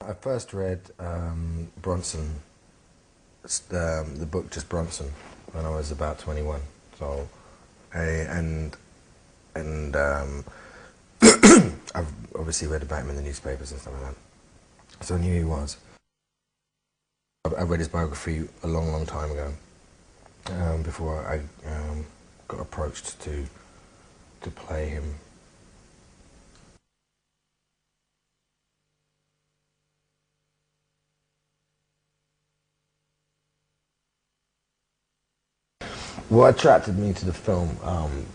I first read Bronson, the book just Bronson, when I was about 21. So, and I've obviously read about him in the newspapers and stuff like that. So I knew who he was. I read his biography a long, long time ago, before I got approached to play him. What attracted me to the film,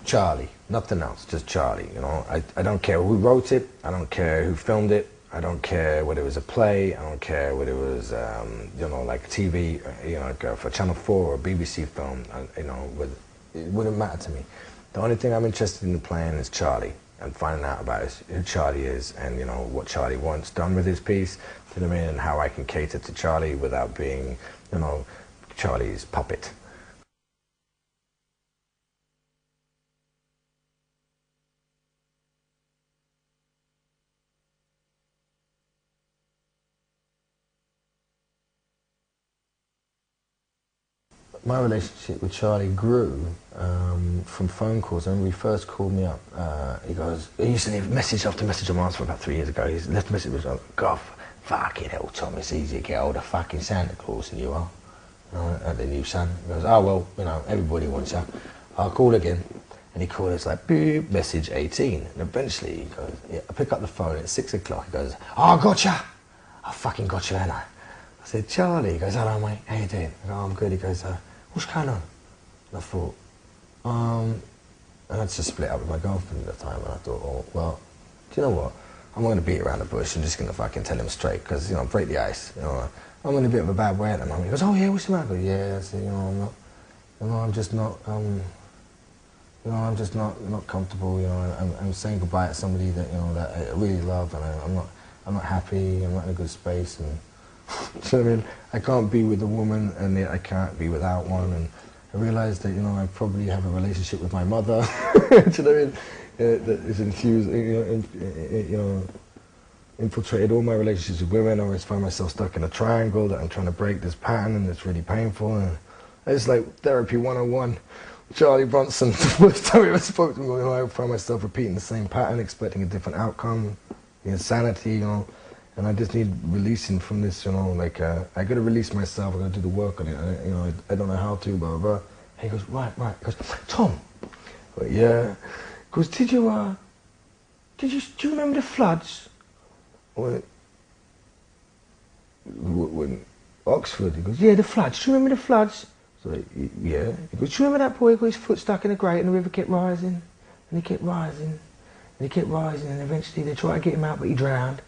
Charlie, nothing else, just Charlie, you know. I don't care who wrote it, I don't care who filmed it, I don't care whether it was a play, I don't care whether it was, you know, like TV, you know, like for Channel 4 or a BBC film, you know, it wouldn't matter to me. The only thing I'm interested in playing is Charlie, and finding out about who Charlie is, and, you know, what Charlie wants done with his piece, you know what I mean, and how I can cater to Charlie without being, you know, Charlie's puppet. My relationship with Charlie grew from phone calls. I remember he first called me up. He used to leave message after message on my answer about 3 years ago. He left a message, was like, God, fucking hell, Tom, it's easy to get hold of fucking Santa Claus than you are. At the new son. He goes, oh, well, you know, everybody wants you. I'll call again. And he called us like, beep, message 18. And eventually he goes, yeah, I pick up the phone at 6 o'clock. He goes, oh, gotcha. I fucking gotcha, ain't I? I said, Charlie. He goes, hello, mate, how you doing? I go, I'm good. He goes, what's going on? And I thought, and I'd just split up with my girlfriend at the time, and I thought, oh, well, do you know what? I'm not going to beat around the bush. I'm just going to fucking tell him straight, because, you know, break the ice. You know, I'm in a bit of a bad way at the moment. He goes, oh yeah, what's the matter? I go, yeah. I said, you know, I'm not, you know, I'm just not, you know, I'm just not comfortable. You know, I'm saying goodbye to somebody that, you know, that I really love, and I'm not happy. I'm not in a good space, and so I mean, I can't be with a woman, and yet I can't be without one. And I realised that, you know, I probably have a relationship with my mother. Do you know what I mean? That is infused, you know, infiltrated all my relationships with women. I always find myself stuck in a triangle that I'm trying to break this pattern, and it's really painful. And it's like therapy 101. Charlie Bronson, the first time I ever spoke to him, you know, I find myself repeating the same pattern, expecting a different outcome, the insanity, you know. And I just need releasing from this, you know, like, I got to release myself, I got to do the work on it, you know, I don't know how to, blah, blah, blah. And he goes, right. He goes, Tom. I go, yeah. He goes, do you remember the floods? When Oxford, he goes, yeah, the floods, do you remember the floods? So, yeah. He goes, do you remember that boy who got his foot stuck in a grate and the river kept rising? And he kept rising, and he kept rising, and eventually they tried to get him out, but he drowned.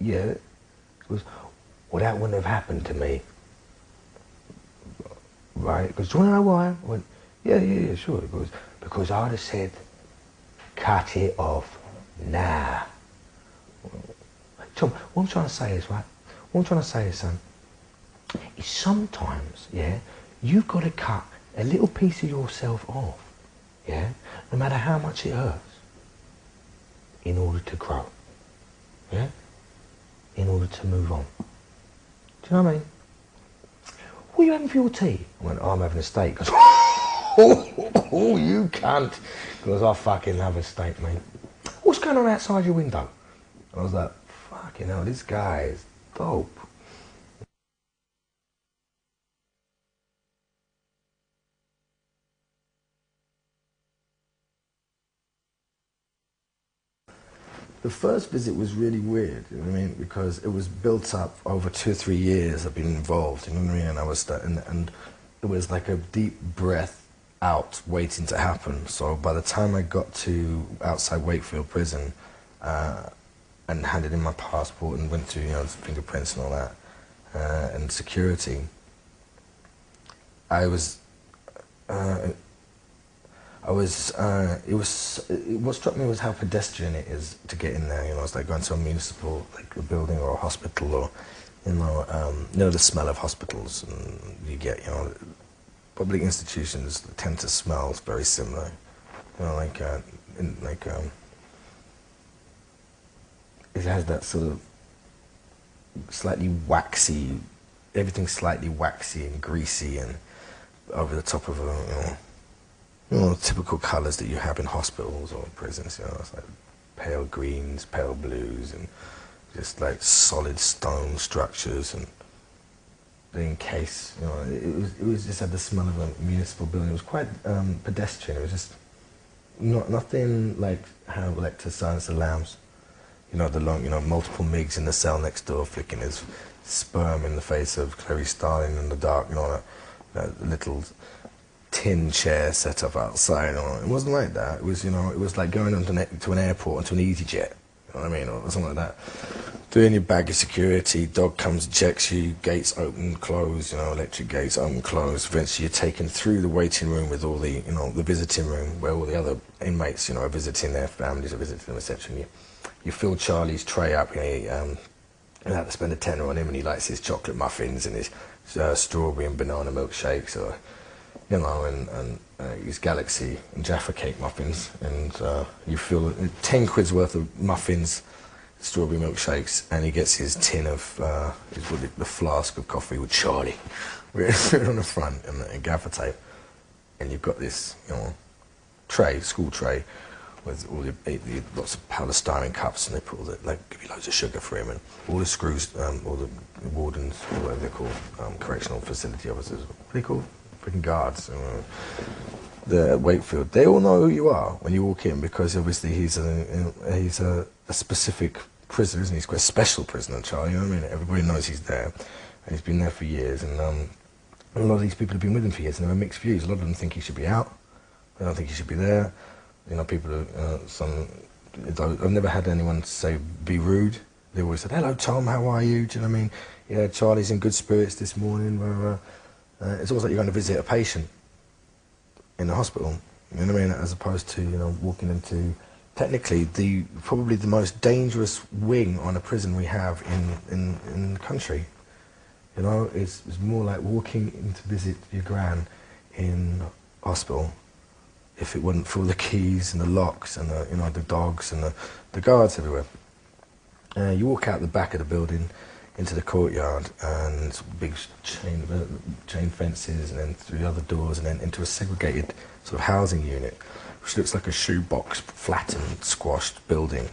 Yeah. He goes, well, that wouldn't have happened to me. Right? He goes, do you want to know why? I went, yeah, sure. He goes, because I'd have said, cut it off now. Tom, what I'm trying to say is, right? What I'm trying to say is, son, is sometimes, yeah, you've got to cut a little piece of yourself off, yeah, no matter how much it hurts, in order to grow, yeah? In order to move on. Do you know what I mean? What are you having for your tea? I went, oh, I'm having a steak. He goes, oh, you can't. He goes, I fucking love a steak, mate. What's going on outside your window? And I was like, fucking hell, this guy is dope. The first visit was really weird, you know what I mean, because it was built up over 2 or 3 years I've been involved, you know what I mean, and I was and it was like a deep breath out waiting to happen. So by the time I got to outside Wakefield prison and handed in my passport and went to, you know, fingerprints and all that, and security, what struck me was how pedestrian it is to get in there. You know, it's like going to a municipal, like a building or a hospital, or, you know, the smell of hospitals, and you get, you know, public institutions tend to smell very similar. You know, it has that sort of slightly waxy, everything's slightly waxy and greasy and over the top of typical colours that you have in hospitals or prisons. It's like pale greens, pale blues, and just like solid stone structures and the encase. It was just had the smell of a municipal building. It was quite pedestrian. It was just nothing like Hannibal Lecter Silence of the Lambs. The long, multiple MIGs in the cell next door flicking his sperm in the face of Clarice Starling in the dark, that little tin chair set up outside. It wasn't like that. It was, it was like going to an airport, onto an EasyJet, you know what I mean, or something like that. Doing your bag of security, dog comes and checks you, gates open, close, electric gates open, close. Eventually you're taken through the waiting room with all the, the visiting room where all the other inmates, are visiting their families, are visiting them, etc. And you fill Charlie's tray up, you have to spend a tenner on him, and he likes his chocolate muffins and his strawberry and banana milkshakes, or, and his Galaxy and Jaffa cake muffins, and you fill 10 quid's worth of muffins, strawberry milkshakes, and he gets his tin of the flask of coffee with Charlie written on the front and gaffer tape, and you've got this tray, school tray, with all the lots of polystyrene cups, and they put give you loads of sugar for him, and all the screws, all the wardens, whatever they're called, correctional facility officers, what are they called? Freaking guards. The Wakefield, they all know who you are when you walk in, because obviously he's a specific prisoner, isn't he? He's quite a special prisoner, Charlie, you know what I mean? Everybody knows he's there, and he's been there for years, and a lot of these people have been with him for years, and they have mixed views. A lot of them think he should be out, they don't think he should be there. People I've never had anyone say, be rude. They always said, hello Tom, how are you? Do you know what I mean? Yeah, Charlie's in good spirits this morning. It's almost like you're going to visit a patient in the hospital, you know what I mean? As opposed to, walking into, technically, probably the most dangerous wing on a prison we have in the country. It's more like walking in to visit your gran in hospital, if it wasn't for the keys and the locks and the dogs and the guards everywhere. You walk out the back of the building into the courtyard, and big chain fences, and then through the other doors, and then into a segregated sort of housing unit, which looks like a shoebox, flattened, squashed building.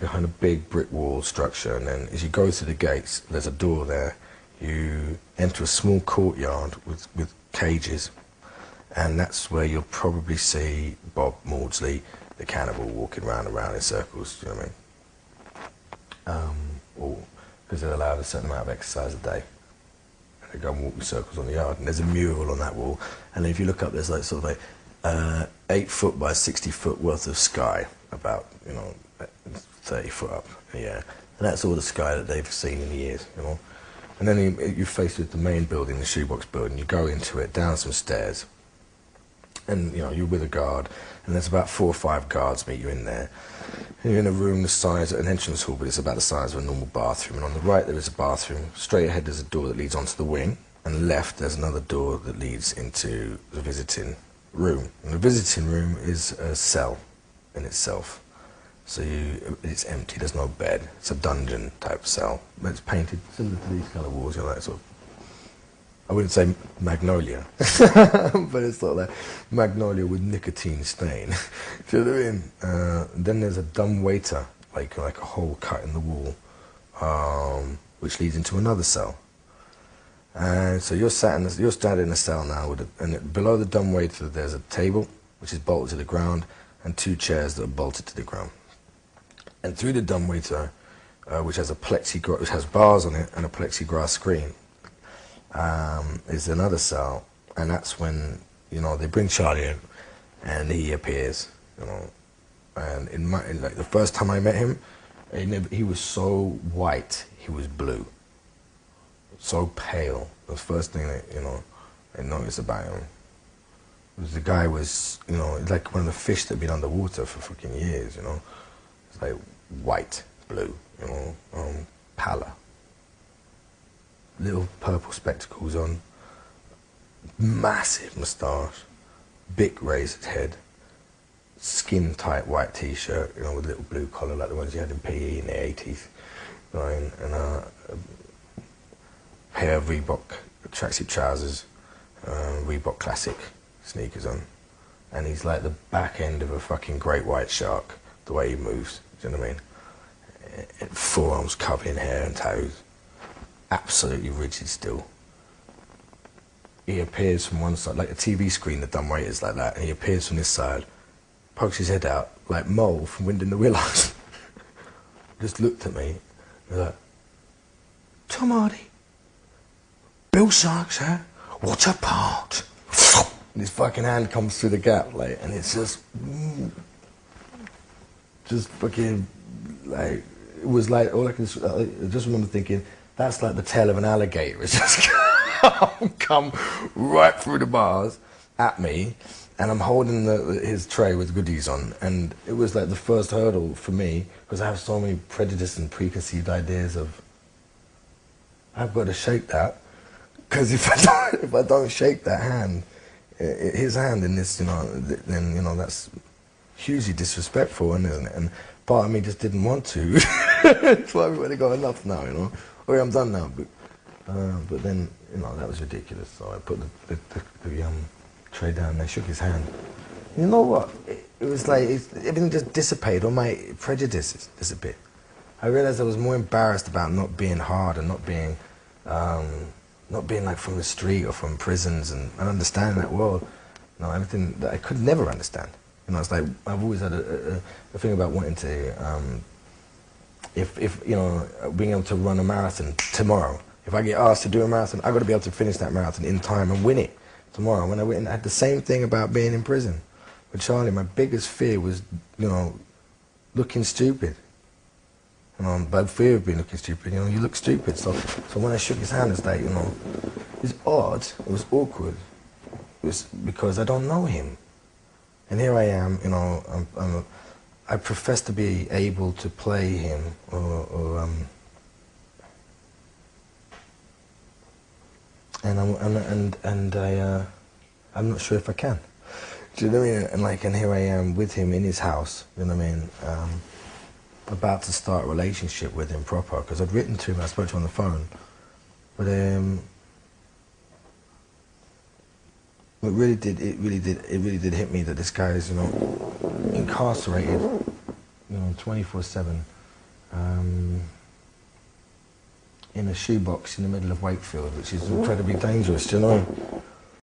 Behind a big brick wall structure, and then as you go through the gates, there's a door there. You enter a small courtyard with cages. And that's where you'll probably see Bob Maudsley, the cannibal, walking round and round in circles, do you know what I mean? Because they're allowed a certain amount of exercise a day. And they go and walk in circles on the yard, and there's a mural on that wall. And then if you look up, there's 8 foot by 60 foot worth of sky, about, 30 foot up in the air. And that's all the sky that they've seen in the years, And then you're faced with the main building, the shoebox building. You go into it, down some stairs, and you're with a guard, and there's about 4 or 5 guards meet you in there. And you're in a room the size of an entrance hall, but it's about the size of a normal bathroom. And on the right there is a bathroom. Straight ahead there's a door that leads onto the wing, and left there's another door that leads into the visiting room. And the visiting room is a cell in itself. So it's empty. There's no bed. It's a dungeon type cell, but it's painted similar to these kind of walls. That sort of, I wouldn't say magnolia, but it's sort of like magnolia with nicotine stain. Do you know what I mean? Then there's a dumb waiter, like a hole cut in the wall, which leads into another cell. And so you're standing in a cell now, and below the dumb waiter there's a table which is bolted to the ground, and 2 chairs that are bolted to the ground. And through the dumb waiter, which has which has bars on it and a plexiglass screen, is another cell, and that's when they bring Charlie in, and he appears, and in the first time I met him, he was so white, he was blue, so pale. The first thing that I noticed about him was the guy was like one of the fish that had been underwater for fucking years, it's like white, blue, pallor. Little purple spectacles on, massive moustache, big raised head, skin-tight white t-shirt, you know, with a little blue collar like the ones you had in PE in the 80s, you know, and a pair of Reebok tracksuit trousers, Reebok Classic sneakers on, and he's like the back end of a fucking great white shark, the way he moves, do you know what I mean? Forearms covered in hair and toes, absolutely rigid still. He appears from one side, like a TV screen, the dumb is like that, and he appears from this side, pokes his head out, like Mole from Wind in the Willows. Just looked at me, and was like, Tom Hardy, Bill Sykes, huh? What a part! And his fucking hand comes through the gap, like, and it's just fucking, like, it was like, all I just remember thinking, that's like the tail of an alligator. It's just come right through the bars at me, and I'm holding his tray with goodies on, and it was like the first hurdle for me, because I have so many prejudice and preconceived ideas of, I've got to shake that, because if I don't shake that hand, his hand in this, you know, then, you know, that's hugely disrespectful, isn't it? And part of me just didn't want to. So I've really got enough now, you know. Okay, I'm done now, but then, you know, that was ridiculous. So I put the tray down and I shook his hand. You know what? It was like everything just dissipated. All my prejudices disappeared. I realized I was more embarrassed about not being hard and not being like from the street or from prisons and understanding that world. You know, everything that I could never understand. You know, it's like I've always had a thing about wanting to, if you know, being able to run a marathon tomorrow. If I get asked to do a marathon, I've got to be able to finish that marathon in time and win it tomorrow. When I went, I had the same thing about being in prison. With Charlie, my biggest fear was, you know, looking stupid. You know, by fear of being looking stupid, you know, you look stupid. So when I shook his hand, it's like, you know, it's odd, it was awkward. It was because I don't know him. And here I am, you know, I profess to be able to play him, I'm not sure if I can. Do you know what I mean? And here I am with him in his house, you know what I mean? About to start a relationship with him proper, because I'd written to him, I spoke to him on the phone, but it really did hit me that this guy is, you know, incarcerated, you know, 24/7, in a shoebox in the middle of Wakefield, which is incredibly dangerous, you know.